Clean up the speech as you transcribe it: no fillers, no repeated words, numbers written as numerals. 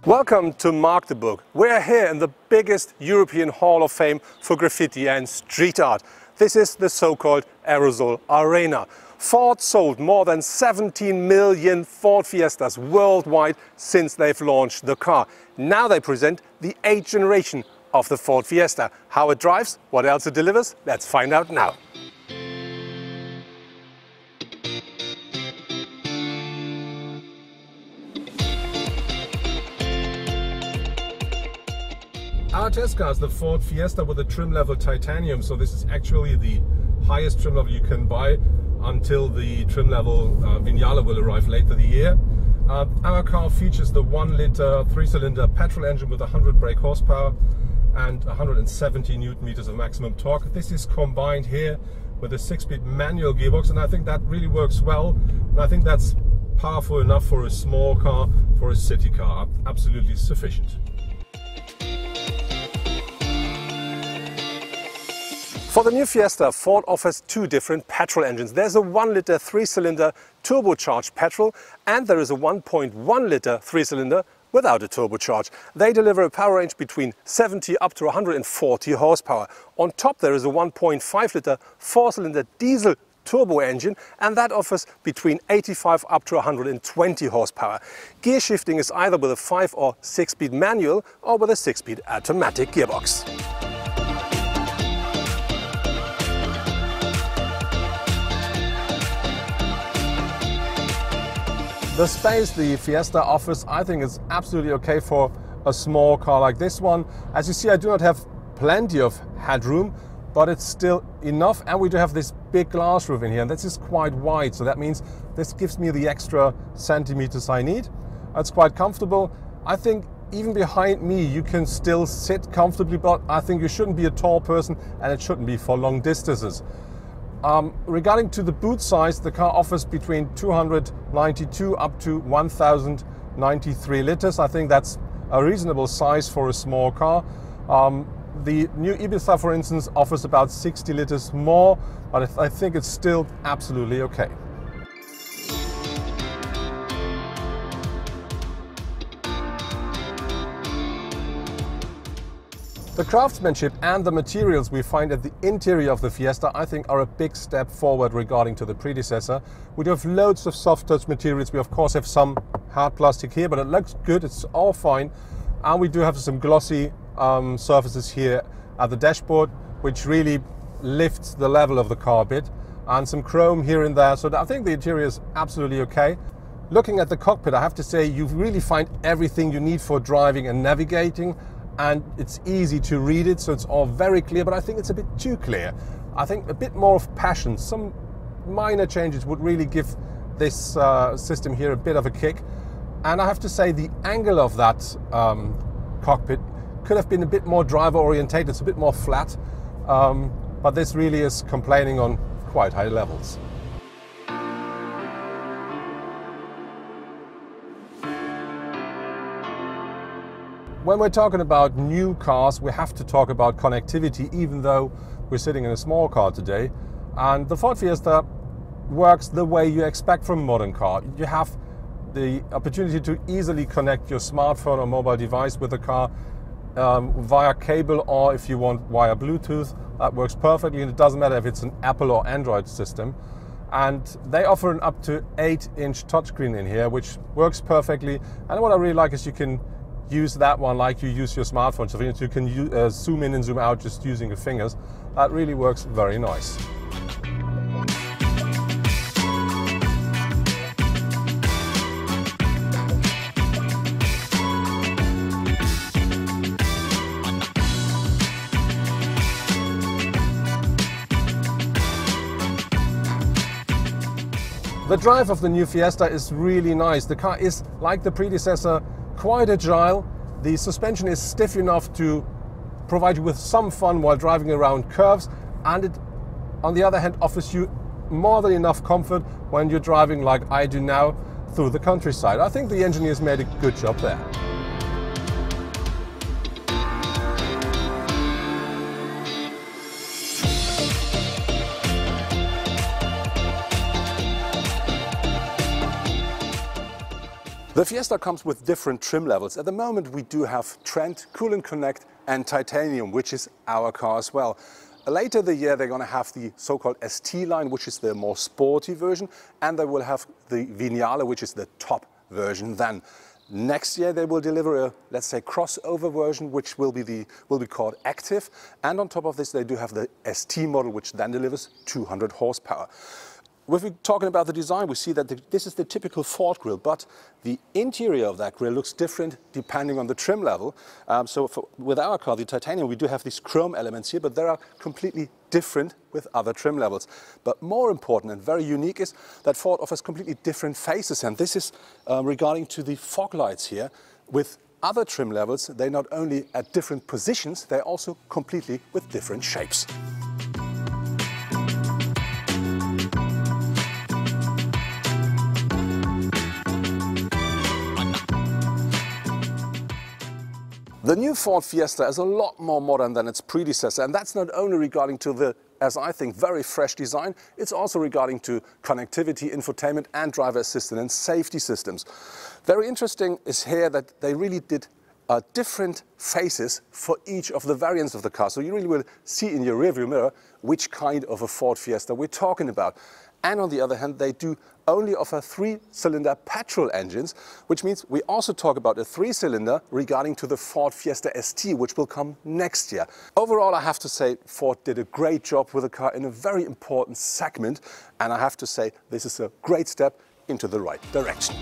Welcome to Mark the Book. We're here in the biggest European Hall of Fame for graffiti and street art. This is the so-called Aerosol Arena. Ford sold more than 17 million Ford Fiestas worldwide since they've launched the car. Now they present the 8th generation of the Ford Fiesta. How it drives, what else it delivers, let's find out now. Our test car is the Ford Fiesta with a trim level titanium, so this is actually the highest trim level you can buy until the trim level Vignale will arrive later the year. Our car features the 1-liter 3-cylinder petrol engine with 100 brake horsepower and 170 Newton meters of maximum torque. This is combined here with a 6-speed manual gearbox, and I think that really works well. And I think that's powerful enough for a small car, for a city car. Absolutely sufficient. For the new Fiesta, Ford offers two different petrol engines. There's a 1-liter 3-cylinder turbocharged petrol, and there is a 1.1-liter 3-cylinder without a turbocharge. They deliver a power range between 70 up to 140 horsepower. On top there is a 1.5-liter 4-cylinder diesel turbo engine, and that offers between 85 up to 120 horsepower. Gear shifting is either with a 5 or 6-speed manual or with a 6-speed automatic gearbox. The space the Fiesta offers, I think, is absolutely okay for a small car like this one. As you see, I do not have plenty of headroom, but it's still enough, and we do have this big glass roof in here, and this is quite wide, so that means this gives me the extra centimeters I need. It's quite comfortable. I think even behind me you can still sit comfortably, but I think you shouldn't be a tall person and it shouldn't be for long distances. Regarding to the boot size, the car offers between 292 up to 1093 liters. I think that's a reasonable size for a small car. The new Ibiza, for instance, offers about 60 liters more, but I think it's still absolutely okay. The craftsmanship and the materials we find at the interior of the Fiesta, I think, are a big step forward regarding to the predecessor. We do have loads of soft touch materials. We of course have some hard plastic here, but it looks good, it's all fine. And we do have some glossy surfaces here at the dashboard, which really lifts the level of the car a bit, and some chrome here and there. So I think the interior is absolutely okay. Looking at the cockpit, I have to say you really find everything you need for driving and navigating, and it's easy to read it, so it's all very clear, but I think it's a bit too clear. I think a bit more of passion, some minor changes would really give this system here a bit of a kick. And I have to say the angle of that cockpit could have been a bit more driver orientated, it's a bit more flat, but this really is complaining on quite high levels. When we're talking about new cars, we have to talk about connectivity, even though we're sitting in a small car today. And the Ford Fiesta works the way you expect from a modern car. You have the opportunity to easily connect your smartphone or mobile device with the car via cable, or if you want via Bluetooth. That works perfectly, and it doesn't matter if it's an Apple or Android system. And they offer an up to 8-inch touchscreen in here, which works perfectly. And what I really like is you can use that one like you use your smartphone. So you can zoom in and zoom out just using your fingers. That really works very nice. The drive of the new Fiesta is really nice. The car is, like the predecessor, quite agile. The suspension is stiff enough to provide you with some fun while driving around curves, and it, on the other hand, offers you more than enough comfort when you're driving like I do now through the countryside. I think the engineers made a good job there. The Fiesta comes with different trim levels. At the moment we do have Trend, Cool and Connect and Titanium, which is our car as well. Later the year they're going to have the so-called ST line, which is the more sporty version, and they will have the Vignale, which is the top version then. Next year they will deliver a, let's say, crossover version, which will be called Active, and on top of this they do have the ST model, which then delivers 200 horsepower. If we're talking about the design, we see that this is the typical Ford grille, but the interior of that grille looks different depending on the trim level. With our car, the Titanium, we do have these chrome elements here, but they are completely different with other trim levels. But more important and very unique is that Ford offers completely different faces, and this is regarding to the fog lights here. With other trim levels, they're not only at different positions, they're also completely with different shapes. The new Ford Fiesta is a lot more modern than its predecessor, and that's not only regarding to the, as I think, very fresh design, it's also regarding to connectivity, infotainment and driver assistance and safety systems. Very interesting is here that they really did different faces for each of the variants of the car. So you really will see in your rearview mirror which kind of a Ford Fiesta we're talking about. And on the other hand, they do only offer 3-cylinder petrol engines, which means we also talk about a 3-cylinder regarding to the Ford Fiesta ST, which will come next year. Overall, I have to say Ford did a great job with the car in a very important segment, and I have to say this is a great step into the right direction.